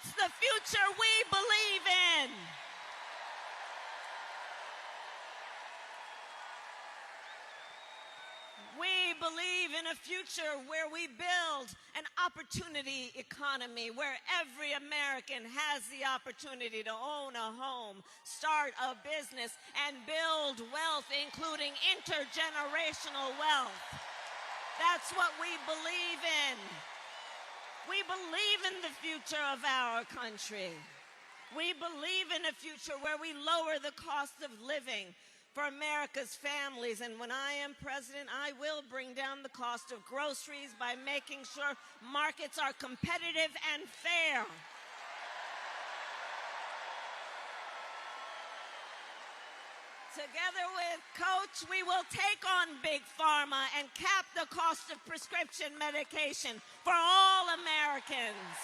That's the future we believe in. We believe in a future where we build an opportunity economy, where every American has the opportunity to own a home, start a business, and build wealth, including intergenerational wealth. That's what we believe in. We believe in the future of our country. We believe in a future where we lower the cost of living for America's families. And when I am president, I will bring down the cost of groceries by making sure markets are competitive and fair. Together with Coach, we will take on Big Pharma and cap the cost of prescription medication for all Americans.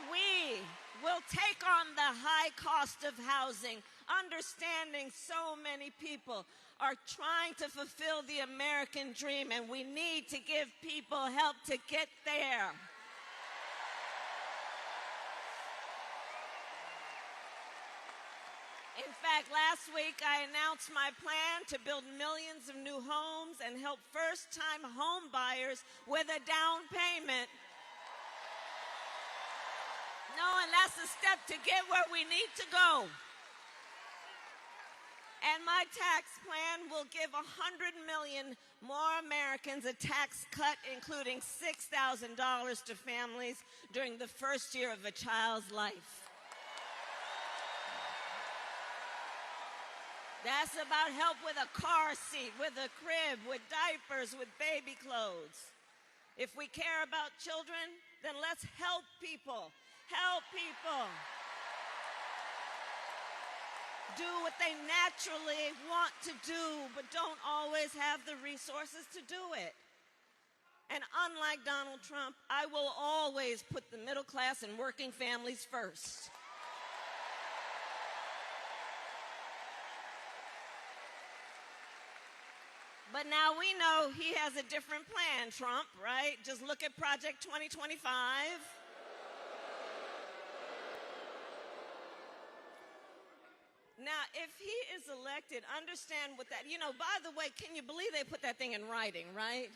We will take on the high cost of housing, understanding so many people are trying to fulfill the American dream, and we need to give people help to get there. In fact, last week I announced my plan to build millions of new homes and help first-time home buyers with a down payment. No, and that's a step to get where we need to go. And my tax plan will give 100 million more Americans a tax cut, including $6,000 to families during the first year of a child's life. That's about help with a car seat, with a crib, with diapers, with baby clothes. If we care about children, then let's help people. Help people do what they naturally want to do, but don't always have the resources to do it. And unlike Donald Trump, I will always put the middle class and working families first. But now we know he has a different plan, Trump, right? Just look at Project 2025. Now, if he is elected, understand what that, by the way, can you believe they put that thing in writing, right?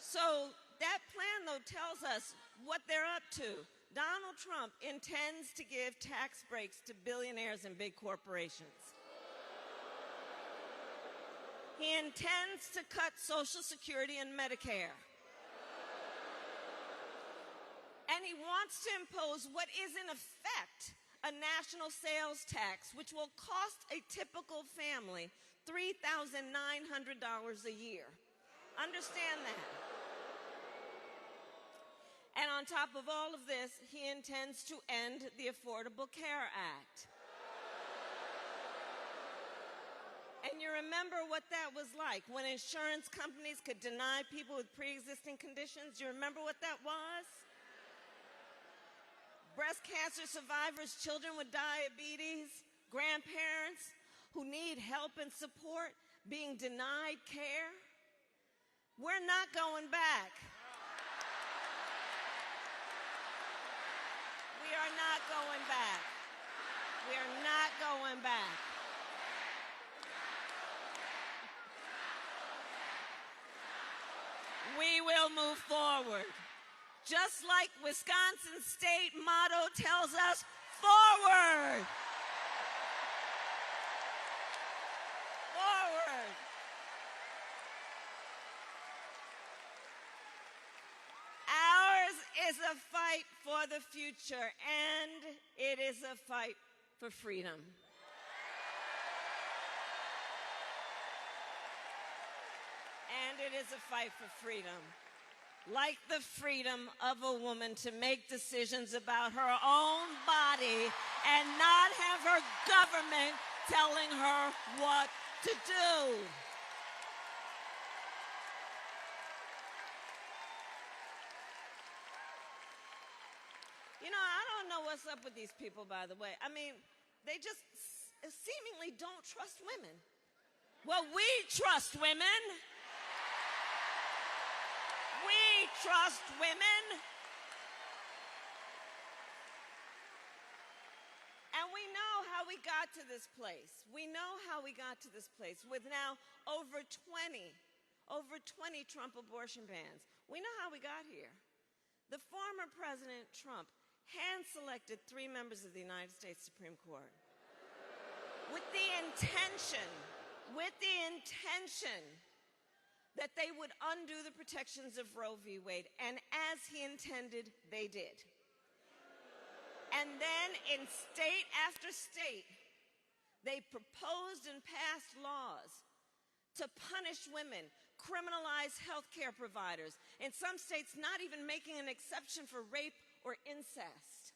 So that plan, though, tells us what they're up to. Donald Trump intends to give tax breaks to billionaires and big corporations. He intends to cut Social Security and Medicare. And he wants to impose what is, in effect, a national sales tax, which will cost a typical family $3,900 a year. Understand that. And on top of all of this, he intends to end the Affordable Care Act. And you remember what that was like when insurance companies could deny people with pre-existing conditions? You remember what that was? Breast cancer survivors, children with diabetes, grandparents who need help and support being denied care. We're not going back. We are not going back. We are not going back. We will move forward. Just like Wisconsin's state motto tells us, forward. Forward. Ours is a fight for the future, and it is a fight for freedom. And it is a fight for freedom. Like the freedom of a woman to make decisions about her own body and not have her government telling her what to do. I don't know what's up with these people, by the way. I mean, they just seemingly don't trust women. Well, we trust women. We trust women. And we know how we got to this place. We know how we got to this place with now over 20 Trump abortion bans. We know how we got here. The former President Trump hand-selected 3 members of the United States Supreme Court with the intention that they would undo the protections of Roe v. Wade. And as he intended, they did. And then in state after state, they proposed and passed laws to punish women, criminalize healthcare providers. In some states, not even making an exception for rape or incest.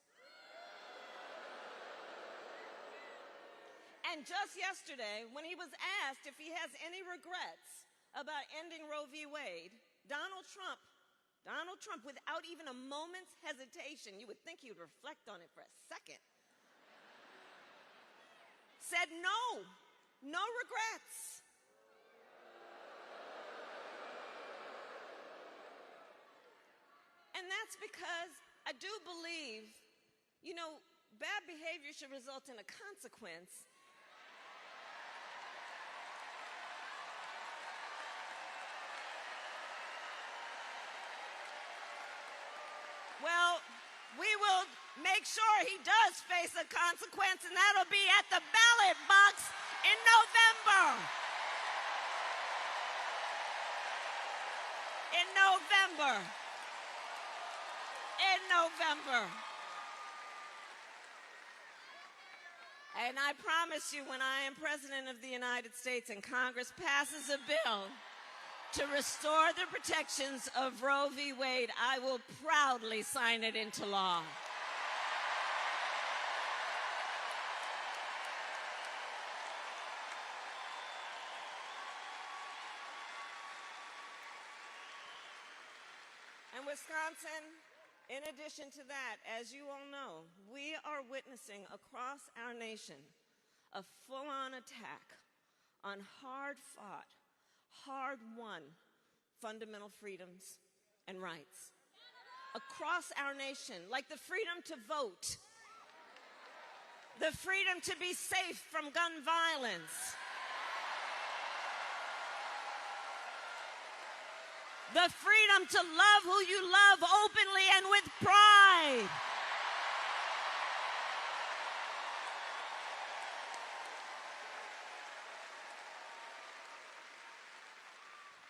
And just yesterday, when he was asked if he has any regrets about ending Roe v. Wade, Donald Trump, without even a moment's hesitation, you would think he would reflect on it for a second, said no regrets. And that's because I do believe, bad behavior should result in a consequence. Well, we will make sure he does face a consequence, and that'll be at the ballot box in November. In November. And I promise you, when I am President of the United States and Congress passes a bill to restore the protections of Roe v. Wade, I will proudly sign it into law. And Wisconsin, in addition to that, as you all know, we are witnessing across our nation a full-on attack on hard-fought, hard-won fundamental freedoms and rights across our nation, like the freedom to vote, the freedom to be safe from gun violence, the freedom to love who you love openly and with pride.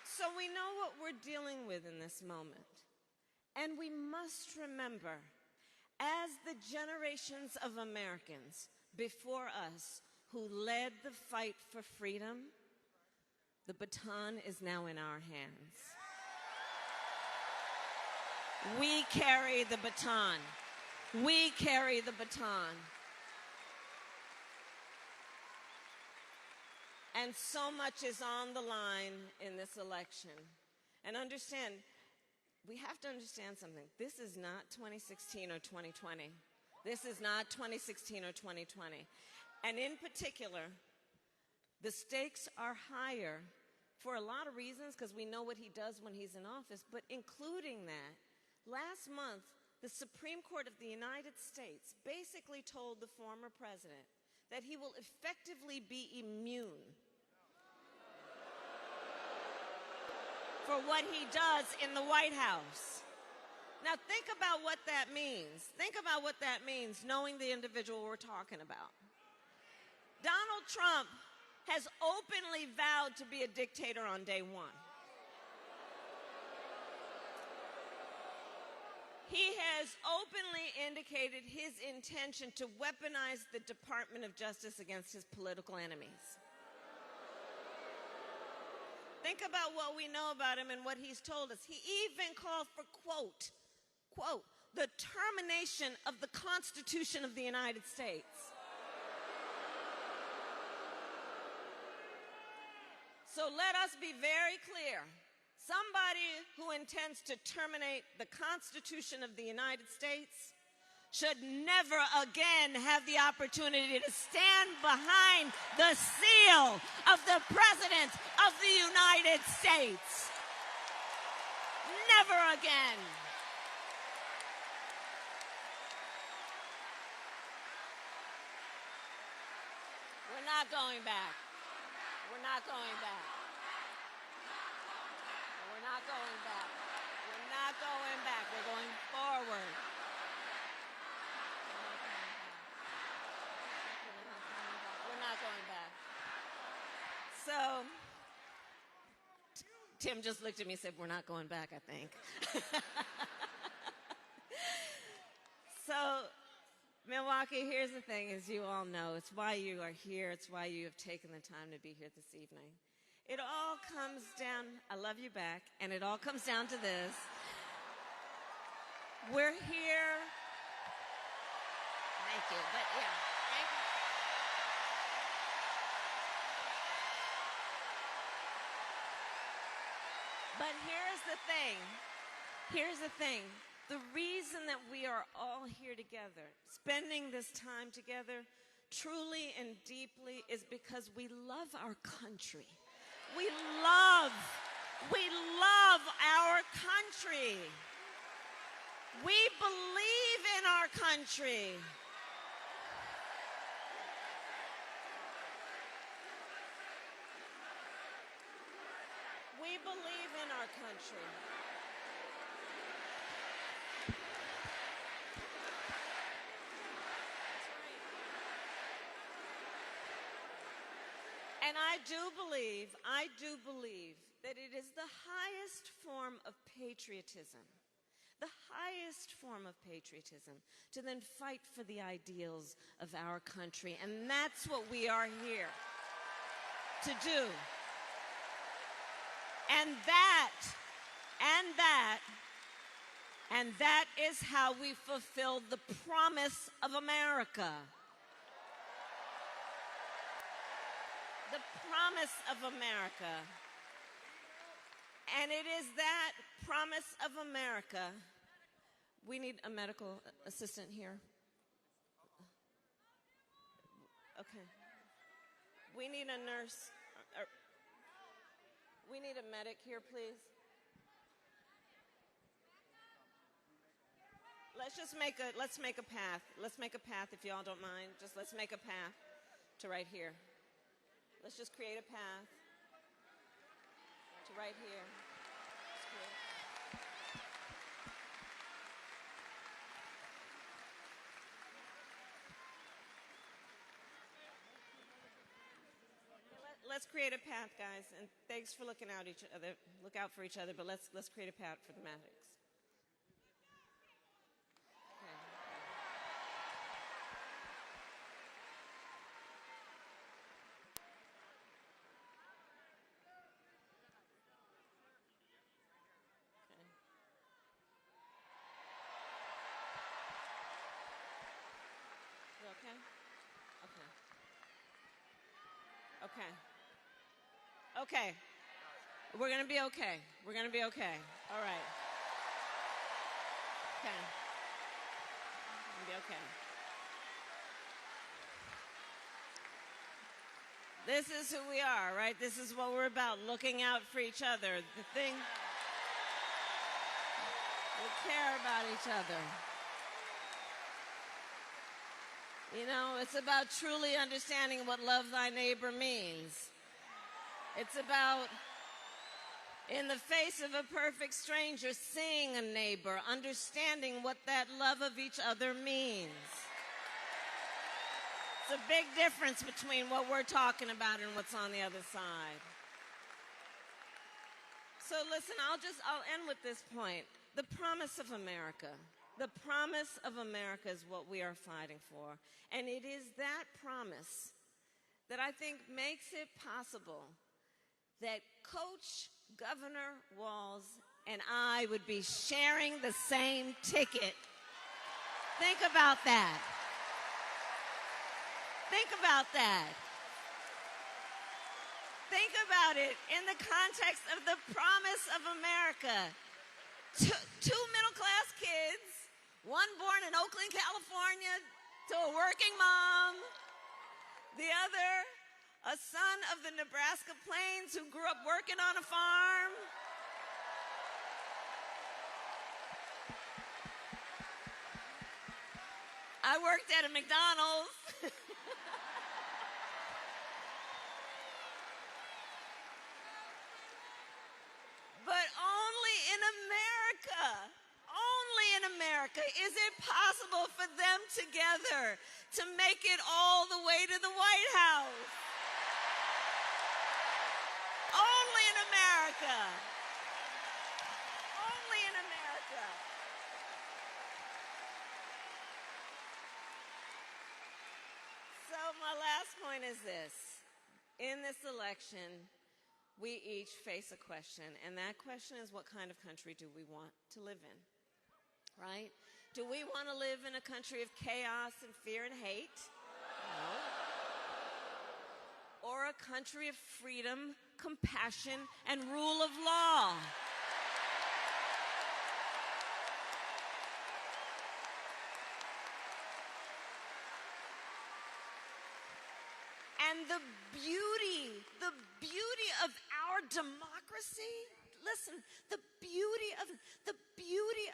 So we know what we're dealing with in this moment. And we must remember, as the generations of Americans before us who led the fight for freedom, the baton is now in our hands. We carry the baton. We carry the baton. And so much is on the line in this election. And understand, we have to understand something. This is not 2016 or 2020. This is not 2016 or 2020. And in particular, the stakes are higher for a lot of reasons, because we know what he does when he's in office, but including that, last month, the Supreme Court of the United States basically told the former president that he will effectively be immune for what he does in the White House. Now think about what that means. Think about what that means, knowing the individual we're talking about. Donald Trump has openly vowed to be a dictator on day one. He has openly indicated his intention to weaponize the Department of Justice against his political enemies. Think about what we know about him and what he's told us. He even called for, quote, the termination of the Constitution of the United States. So let us be very clear. Somebody who intends to terminate the Constitution of the United States should never again have the opportunity to stand behind the seal of the President of the United States. never again. We're not going back. We're not going back. We're not going back. We're not going back. We're going forward. We're not going back. So, Tim just looked at me and said, we're not going back, I think. So, Milwaukee, here's the thing, as you all know, it's why you are here. It's why you have taken the time to be here this evening. It all comes down, I love you back, and it all comes down to this. We're here. Thank you, but yeah, thank you. But here's the thing. Here's the thing. The reason that we are all here together, spending this time together, truly and deeply, is because we love our country. We love our country. We believe in our country. We believe in our country. And I do believe that it is the highest form of patriotism, to then fight for the ideals of our country. And that's what we are here to do. And that is how we fulfill the promise of America. The promise of America. And it is that promise of America. We need a medical assistant here. Okay. We need a nurse. We need a medic here, please. Let's make a path. Let's make a path, if y'all don't mind. Let's make a path to right here. Let's just create a path to right here. Let's create a path, guys, and thanks for looking out each other. Look out for each other, but let's create a path for the medics. Okay. We're going to be okay. We're going to be okay. All right. Okay. We're going to be okay. This is who we are, right? This is what we're about, looking out for each other. The thing, we care about each other. You know, it's about truly understanding what love thy neighbor means. It's about, in the face of a perfect stranger, seeing a neighbor, understanding what that love of each other means. It's a big difference between what we're talking about and what's on the other side. So listen, I'll end with this point. The promise of America. The promise of America is what we are fighting for. And it is that promise that I think makes it possible that Coach Governor Walz and I would be sharing the same ticket. Think about that. Think about that. Think about it in the context of the promise of America. Two middle-class kids, one born in Oakland, California, to a working mom, the other a son of the Nebraska Plains who grew up working on a farm. I worked at a McDonald's. But only in America is it possible for them together to make it all the way to the White House. Only in America. Only in America. So my last point is this. In this election, we each face a question, and that question is, what kind of country do we want to live in, right? Do we want to live in a country of chaos and fear and hate? No. Or a country of freedom, compassion, and rule of law? And the beauty of our democracy, listen, the beauty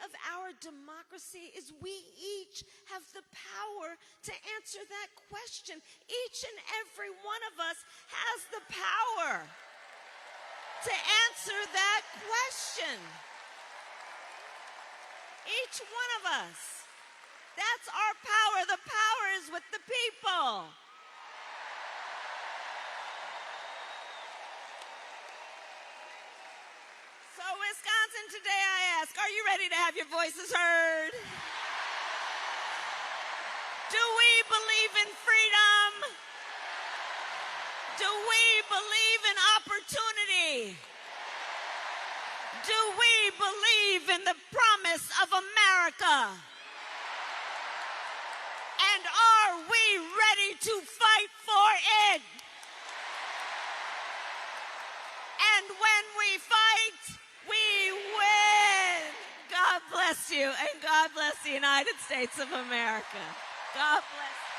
of our democracy is we each have the power to answer that question. Each and every one of us has the power to answer that question. Each one of us. That's our power. The power is with the people. So, Wisconsin, today I ask, are you ready to have your voices heard? Do we believe in freedom? Do we believe in opportunity? Do we believe in the promise of America? And are we ready to fight for it? And when we fight, we win. God bless you, and God bless the United States of America. God bless you.